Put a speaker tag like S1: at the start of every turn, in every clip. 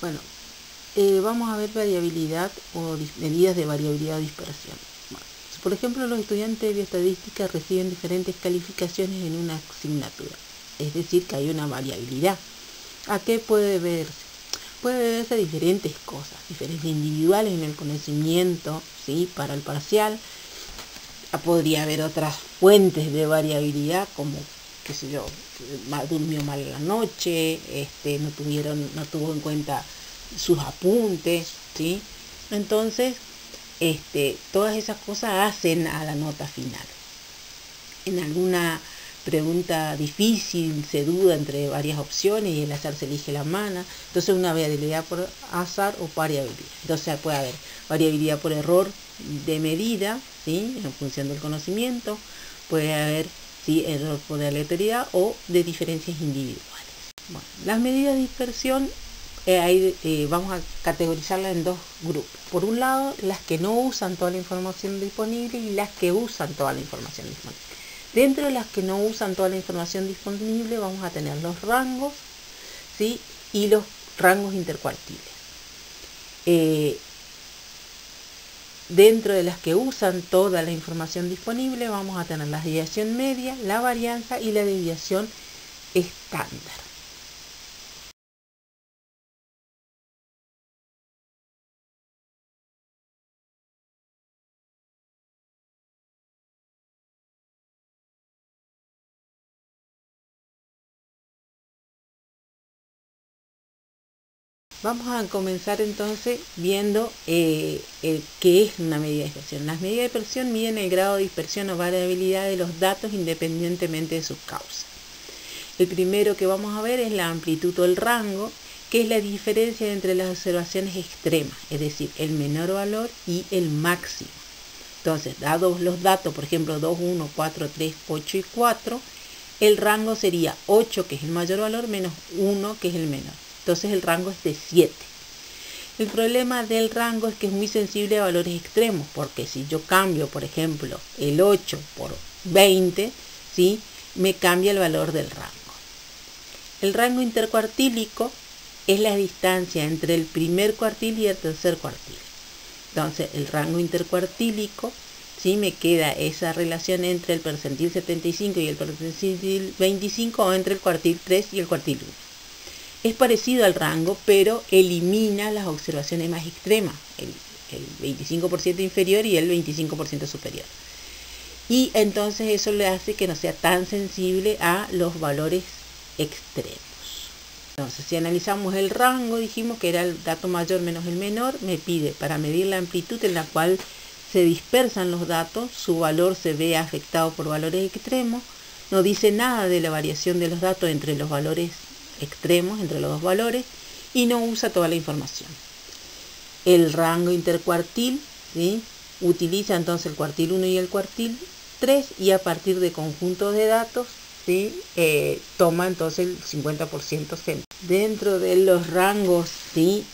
S1: Bueno, vamos a ver variabilidad o medidas de variabilidad o dispersión. Bueno, por ejemplo, los estudiantes de bioestadística reciben diferentes calificaciones en una asignatura, es decir, que hay una variabilidad. ¿A qué puede verse? Puede verse a diferentes cosas, diferencias individuales en el conocimiento, ¿sí? Para el parcial. Podría haber otras fuentes de variabilidad, como, qué sé yo, durmió mal en la noche, no tuvo en cuenta sus apuntes, ¿sí? Entonces, todas esas cosas hacen a la nota final. En alguna pregunta difícil se duda entre varias opciones y el azar se elige la mano. Entonces, una variabilidad por azar o variabilidad. Entonces, puede haber variabilidad por error de medida, ¿sí? En función del conocimiento. Puede haber, ¿sí?, error por aleatoriedad o de diferencias individuales. Bueno, las medidas de dispersión vamos a categorizarlas en dos grupos. Por un lado, las que no usan toda la información disponible y las que usan toda la información disponible. Dentro de las que no usan toda la información disponible vamos a tener los rangos, ¿sí?, y los rangos intercuartiles. Dentro de las que usan toda la información disponible vamos a tener la desviación media, la varianza y la desviación estándar. Vamos a comenzar entonces viendo qué es una medida de dispersión. Las medidas de dispersión miden el grado de dispersión o variabilidad de los datos independientemente de sus causas. El primero que vamos a ver es la amplitud o el rango, que es la diferencia entre las observaciones extremas, es decir, el menor valor y el máximo. Entonces, dados los datos, por ejemplo, 2, 1, 4, 3, 8 y 4, el rango sería 8, que es el mayor valor, menos 1, que es el menor. Entonces el rango es de 7. El problema del rango es que es muy sensible a valores extremos, porque si yo cambio, por ejemplo, el 8 por 20, ¿sí?, me cambia el valor del rango. El rango intercuartílico es la distancia entre el primer cuartil y el tercer cuartil. Entonces, el rango intercuartílico, ¿sí?, me queda esa relación entre el percentil 75 y el percentil 25, o entre el cuartil 3 y el cuartil 1. Es parecido al rango, pero elimina las observaciones más extremas, el 25% inferior y el 25% superior. Y entonces eso le hace que no sea tan sensible a los valores extremos. Entonces, si analizamos el rango, dijimos que era el dato mayor menos el menor, me pide para medir la amplitud en la cual se dispersan los datos, su valor se ve afectado por valores extremos, no dice nada de la variación de los datos entre los valores extremos, entre los dos valores, y no usa toda la información. El rango intercuartil, ¿sí?, utiliza entonces el cuartil 1 y el cuartil 3, y a partir de conjuntos de datos, ¿sí?, toma entonces el 50% centro. Dentro de los rangos, ¿sí?,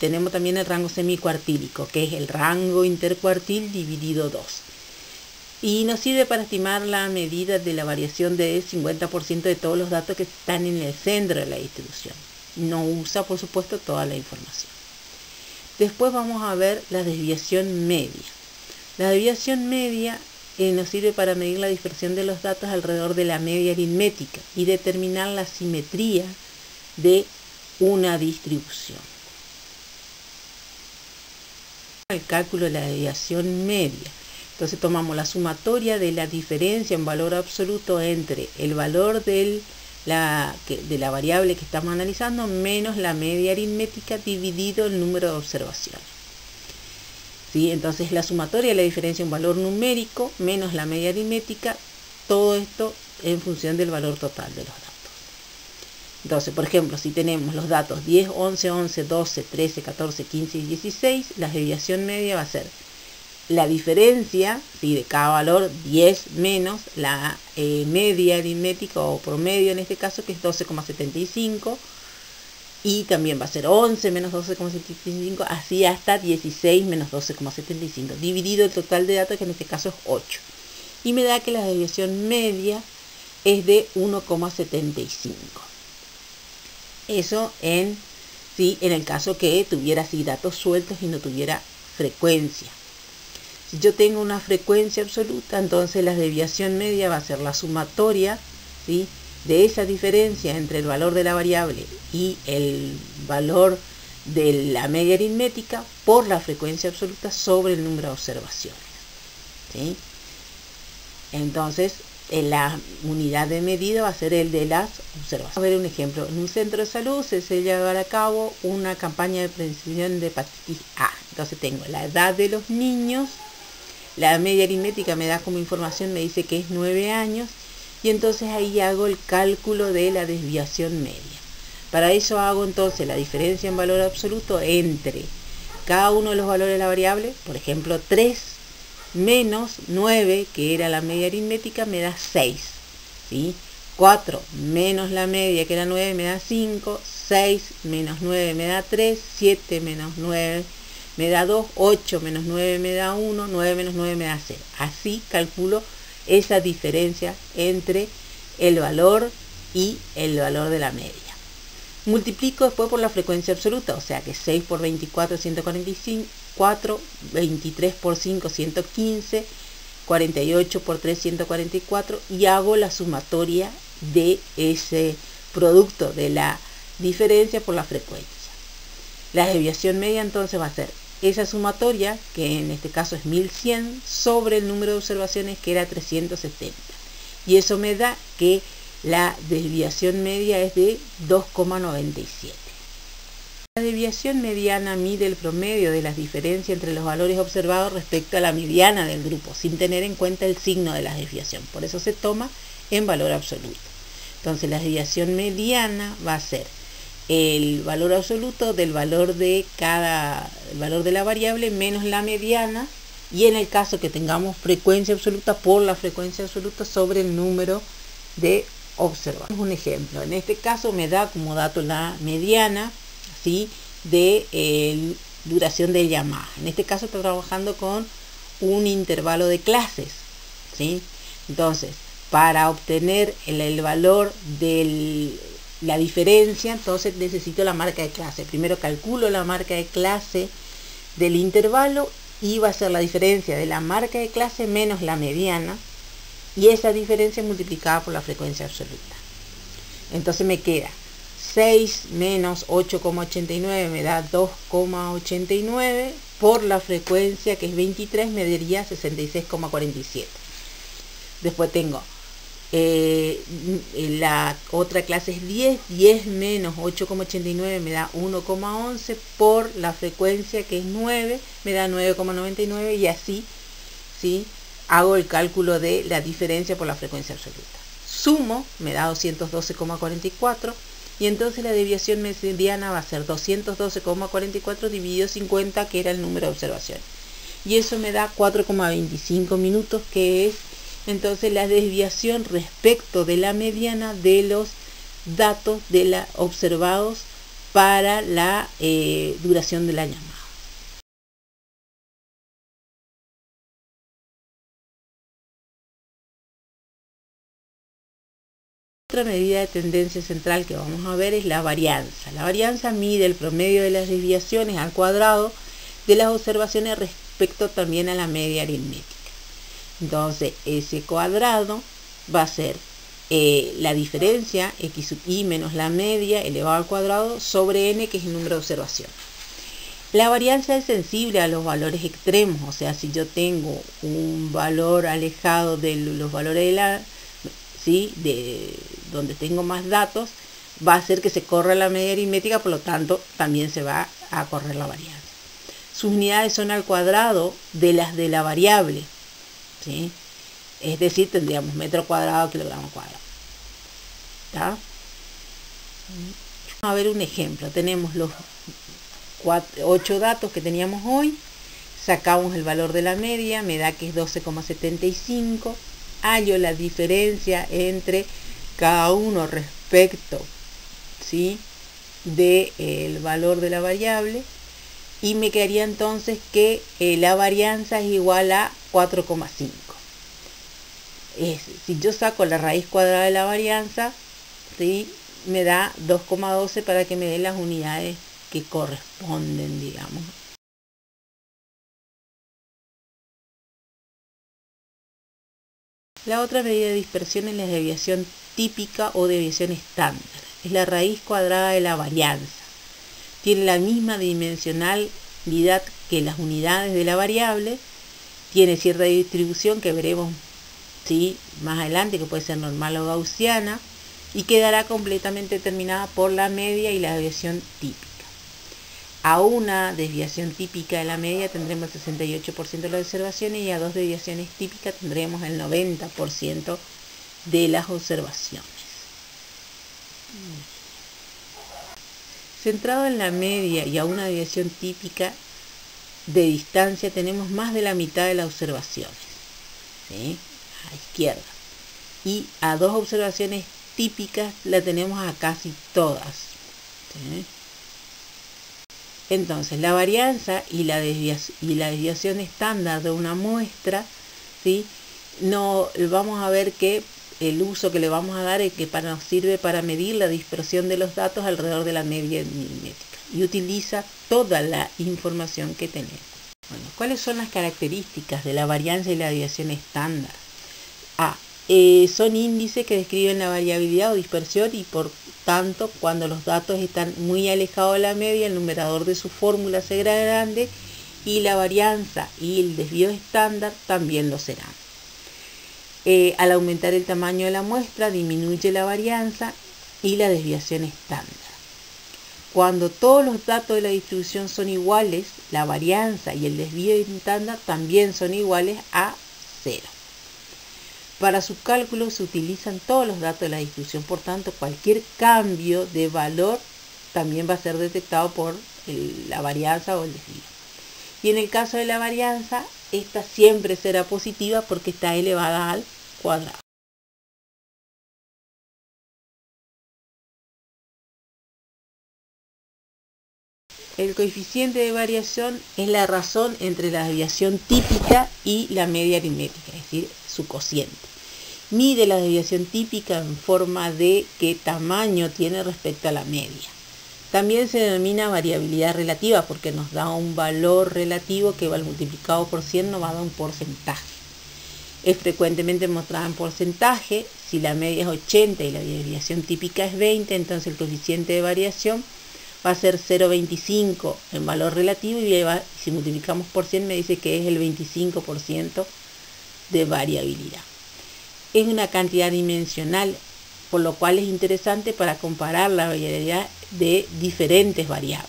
S1: tenemos también el rango semicuartílico, que es el rango intercuartil dividido 2. Y nos sirve para estimar la medida de la variación del 50% de todos los datos que están en el centro de la distribución. No usa, por supuesto, toda la información. Después vamos a ver la desviación media. La desviación media nos sirve para medir la dispersión de los datos alrededor de la media aritmética y determinar la simetría de una distribución. El cálculo de la desviación media. Entonces tomamos la sumatoria de la diferencia en valor absoluto entre el valor de la variable que estamos analizando menos la media aritmética dividido el número de observaciones. ¿Sí? Entonces la sumatoria de la diferencia en valor numérico menos la media aritmética, todo esto en función del valor total de los datos. Entonces, por ejemplo, si tenemos los datos 10, 11, 11, 12, 13, 14, 15 y 16, la desviación media va a ser la diferencia, ¿sí?, de cada valor 10 menos la media aritmética o promedio en este caso, que es 12,75, y también va a ser 11 menos 12,75, así hasta 16 menos 12,75, dividido el total de datos, que en este caso es 8. Y me da que la desviación media es de 1,75. Eso en el caso que tuviera así datos sueltos y no tuviera frecuencia. Si yo tengo una frecuencia absoluta, entonces la desviación media va a ser la sumatoria, ¿sí?, de esa diferencia entre el valor de la variable y el valor de la media aritmética por la frecuencia absoluta sobre el número de observaciones, ¿sí? Entonces, la unidad de medida va a ser el de las observaciones. Vamos a ver un ejemplo. En un centro de salud se lleva a cabo una campaña de prevención de hepatitis A. Entonces tengo la edad de los niños, la media aritmética me da como información, me dice que es 9 años, y entonces ahí hago el cálculo de la desviación media. Para eso hago entonces la diferencia en valor absoluto entre cada uno de los valores de la variable. Por ejemplo, 3 menos 9, que era la media aritmética, me da 6, ¿sí? 4 menos la media, que era 9, me da 5, 6 menos 9 me da 3, 7 menos 9 me da 2, 8 menos 9 me da 1, 9 menos 9 me da 0. Así calculo esa diferencia entre el valor y el valor de la media. Multiplico después por la frecuencia absoluta, o sea que 6 por 24 es 145, 23 por 5 115, 48 por 3 144, y hago la sumatoria de ese producto de la diferencia por la frecuencia. La desviación media entonces va a ser esa sumatoria, que en este caso es 1100, sobre el número de observaciones, que era 370. Y eso me da que la desviación media es de 2,97. La desviación mediana mide el promedio de las diferencias entre los valores observados respecto a la mediana del grupo, sin tener en cuenta el signo de la desviación. Por eso se toma en valor absoluto. Entonces la desviación mediana va a ser el valor absoluto del valor de el valor de la variable menos la mediana, y en el caso que tengamos frecuencia absoluta, por la frecuencia absoluta sobre el número de observados. Un ejemplo, en este caso me da como dato la mediana, ¿sí?, de duración de llamada. En este caso estoy trabajando con un intervalo de clases, ¿sí? Entonces, para obtener el valor de la diferencia, entonces necesito la marca de clase. Primero calculo la marca de clase del intervalo, y va a ser la diferencia de la marca de clase menos la mediana, y esa diferencia multiplicada por la frecuencia absoluta. Entonces me queda 6 menos 8,89 me da 2,89, por la frecuencia, que es 23, me daría 66,47. Después tengo la otra clase es 10 menos 8,89 me da 1,11, por la frecuencia, que es 9, me da 9,99, y así, ¿sí?, hago el cálculo de la diferencia por la frecuencia absoluta. Sumo, me da 212,44, y entonces la desviación mediana va a ser 212,44 dividido 50, que era el número de observaciones. Y eso me da 4,25 minutos, que es entonces la desviación respecto de la mediana de los datos observados para la duración de la llamada. Otra medida de tendencia central que vamos a ver es la varianza. La varianza mide el promedio de las desviaciones al cuadrado de las observaciones respecto también a la media aritmética. Entonces ese cuadrado va a ser la diferencia x sub i menos la media elevado al cuadrado sobre n, que es el número de observaciones. La varianza es sensible a los valores extremos, o sea, si yo tengo un valor alejado de los valores de la, ¿sí?, de donde tengo más datos, va a hacer que se corra la media aritmética, por lo tanto también se va a correr la varianza. Sus unidades son al cuadrado de las de la variable, ¿sí? Es decir, tendríamos metro cuadrado, kilogramo cuadrado. ¿Está? Vamos a ver un ejemplo. Tenemos los 8 datos que teníamos hoy, sacamos el valor de la media, me da que es 12,75, hallo la diferencia entre cada uno respecto, ¿sí?, del valor de la variable, y me quedaría entonces que la varianza es igual a 4,5. Si yo saco la raíz cuadrada de la varianza, ¿sí?, me da 2,12 para que me dé las unidades que corresponden, digamos. La otra medida de dispersión es la desviación típica o desviación estándar. Es la raíz cuadrada de la varianza. Tiene la misma dimensionalidad que las unidades de la variable. Tiene cierta distribución que veremos, ¿sí?, más adelante, que puede ser normal o gaussiana, y quedará completamente determinada por la media y la desviación típica. A una desviación típica de la media tendremos el 68% de las observaciones y a dos desviaciones típicas tendremos el 90% de las observaciones. Centrado en la media y a una desviación típica de distancia tenemos más de la mitad de las observaciones, ¿sí?, a la izquierda. Y a dos observaciones típicas la tenemos a casi todas, ¿sí? Entonces, la varianza y la desviación estándar de una muestra, ¿sí?, no vamos a ver que el uso que le vamos a dar es que nos sirve para medir la dispersión de los datos alrededor de la media milimétrica y utiliza toda la información que tenemos. Bueno, ¿cuáles son las características de la varianza y la desviación estándar? Son índices que describen la variabilidad o dispersión y por tanto cuando los datos están muy alejados de la media el numerador de su fórmula será grande y la varianza y el desvío estándar también lo serán. Al aumentar el tamaño de la muestra disminuye la varianza y la desviación estándar. Cuando todos los datos de la distribución son iguales, la varianza y el desvío estándar también son iguales a 0. Para su cálculo se utilizan todos los datos de la distribución, por tanto cualquier cambio de valor también va a ser detectado por la varianza o el desvío. Y en el caso de la varianza, esta siempre será positiva porque está elevada al cuadrado. El coeficiente de variación es la razón entre la desviación típica y la media aritmética, es decir, su cociente. Mide la desviación típica en forma de qué tamaño tiene respecto a la media. También se denomina variabilidad relativa porque nos da un valor relativo que multiplicado por 100 nos va a dar un porcentaje. Es frecuentemente mostrada en porcentaje. Si la media es 80 y la desviación típica es 20, entonces el coeficiente de variación va a ser 0,25 en valor relativo y si multiplicamos por 100 me dice que es el 25% de variabilidad. Es una cantidad dimensional, por lo cual es interesante para comparar la variabilidad de diferentes variables.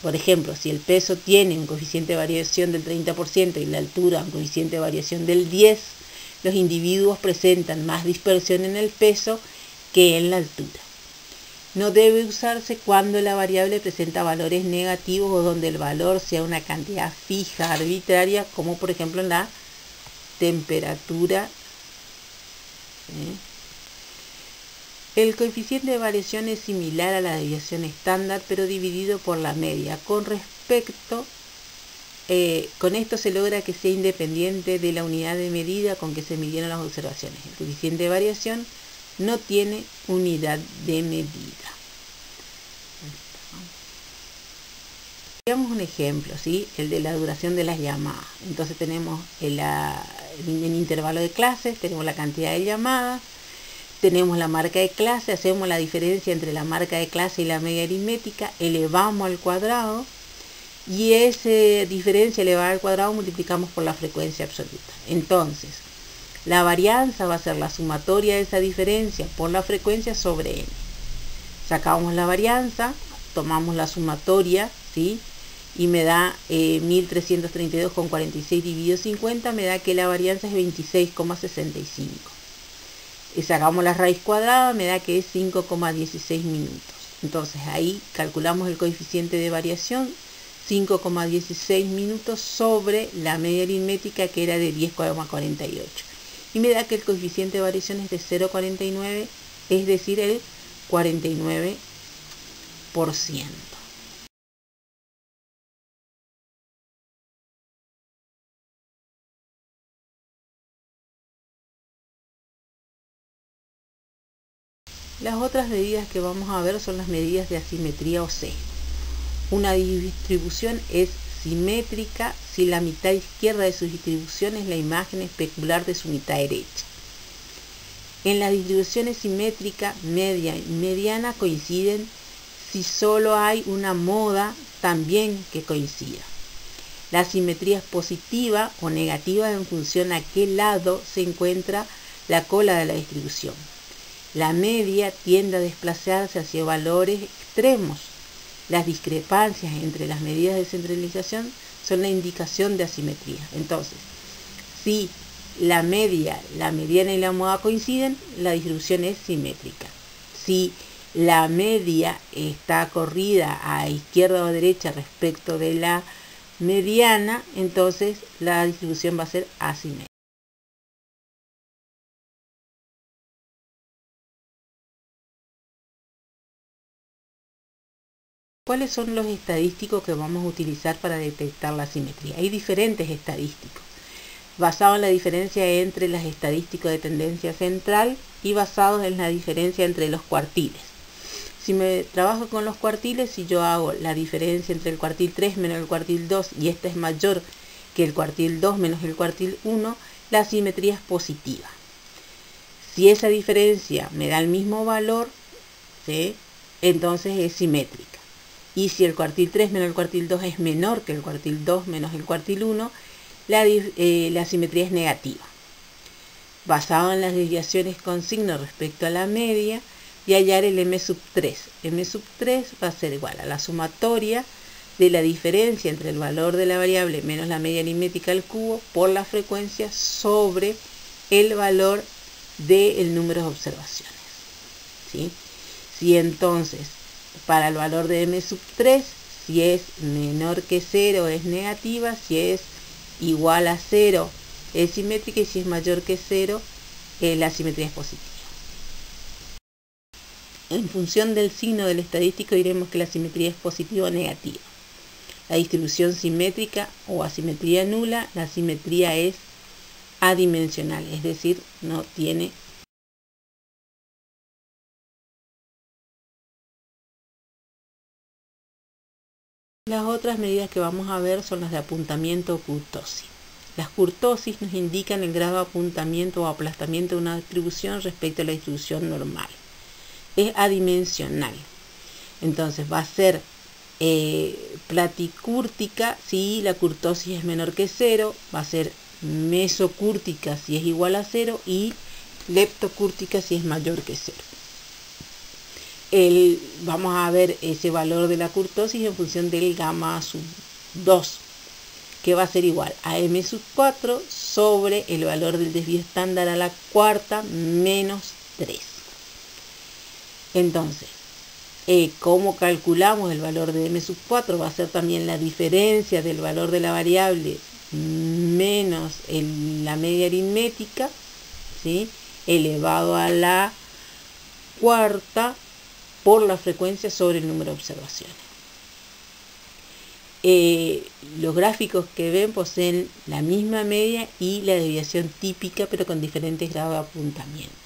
S1: Por ejemplo, si el peso tiene un coeficiente de variación del 30% y la altura un coeficiente de variación del 10%, los individuos presentan más dispersión en el peso que en la altura. No debe usarse cuando la variable presenta valores negativos o donde el valor sea una cantidad fija, arbitraria, como por ejemplo en la temperatura. El coeficiente de variación es similar a la desviación estándar, pero dividido por la media. Con esto se logra que sea independiente de la unidad de medida con que se midieron las observaciones. El coeficiente de variación no tiene unidad de medida. Veamos un ejemplo, ¿sí?, el de la duración de las llamadas. Entonces tenemos el intervalo de clases, tenemos la cantidad de llamadas, tenemos la marca de clase, hacemos la diferencia entre la marca de clase y la media aritmética, elevamos al cuadrado y esa diferencia elevada al cuadrado multiplicamos por la frecuencia absoluta. Entonces, la varianza va a ser la sumatoria de esa diferencia por la frecuencia sobre n. Sacamos la varianza, tomamos la sumatoria, ¿sí?, y me da 1332,46 dividido 50, me da que la varianza es 26,65. Y sacamos la raíz cuadrada, me da que es 5,16 minutos. Entonces ahí calculamos el coeficiente de variación, 5,16 minutos sobre la media aritmética que era de 10,48. Y me da que el coeficiente de variación es de 0,49, es decir, el 49%. Las otras medidas que vamos a ver son las medidas de asimetría o sesgo. Una distribución es simétrica si la mitad izquierda de su distribución es la imagen especular de su mitad derecha. En las distribuciones simétricas, media y mediana coinciden si solo hay una moda también que coincida. La simetría es positiva o negativa en función a qué lado se encuentra la cola de la distribución. La media tiende a desplazarse hacia valores extremos. Las discrepancias entre las medidas de centralización son la indicación de asimetría. Entonces, si la media, la mediana y la moda coinciden, la distribución es simétrica. Si la media está corrida a izquierda o derecha respecto de la mediana, entonces la distribución va a ser asimétrica. ¿Cuáles son los estadísticos que vamos a utilizar para detectar la asimetría? Hay diferentes estadísticos, basados en la diferencia entre las estadísticas de tendencia central y basados en la diferencia entre los cuartiles. Si me trabajo con los cuartiles, si yo hago la diferencia entre el cuartil 3 menos el cuartil 2 y esta es mayor que el cuartil 2 menos el cuartil 1, la asimetría es positiva. Si esa diferencia me da el mismo valor, ¿sí?, entonces es simétrica. Y si el cuartil 3 menos el cuartil 2 es menor que el cuartil 2 menos el cuartil 1, la asimetría es negativa. Basado en las desviaciones con signo respecto a la media, y hallar el M3. M3 va a ser igual a la sumatoria de la diferencia entre el valor de la variable menos la media aritmética al cubo por la frecuencia sobre el valor del número de observaciones, ¿sí? Si entonces, para el valor de M3, si es menor que 0 es negativa, si es igual a 0 es simétrica y si es mayor que 0 la simetría es positiva. En función del signo del estadístico diremos que la simetría es positiva o negativa. La distribución simétrica o asimetría nula, la simetría es adimensional, es decir, no tiene. Las otras medidas que vamos a ver son las de apuntamiento o kurtosis. Las kurtosis nos indican el grado de apuntamiento o aplastamiento de una distribución respecto a la distribución normal. Es adimensional. Entonces va a ser platicúrtica si la kurtosis es menor que 0, va a ser mesocúrtica si es igual a 0 y leptocúrtica si es mayor que 0. Vamos a ver ese valor de la kurtosis en función del gamma sub 2, que va a ser igual a M4 sobre el valor del desvío estándar a la cuarta menos 3. Entonces, ¿cómo calculamos el valor de M4? Va a ser también la diferencia del valor de la variable menos la media aritmética, ¿sí?, elevado a la cuarta por la frecuencia sobre el número de observaciones. Los gráficos que ven poseen la misma media y la desviación típica, pero con diferentes grados de apuntamiento.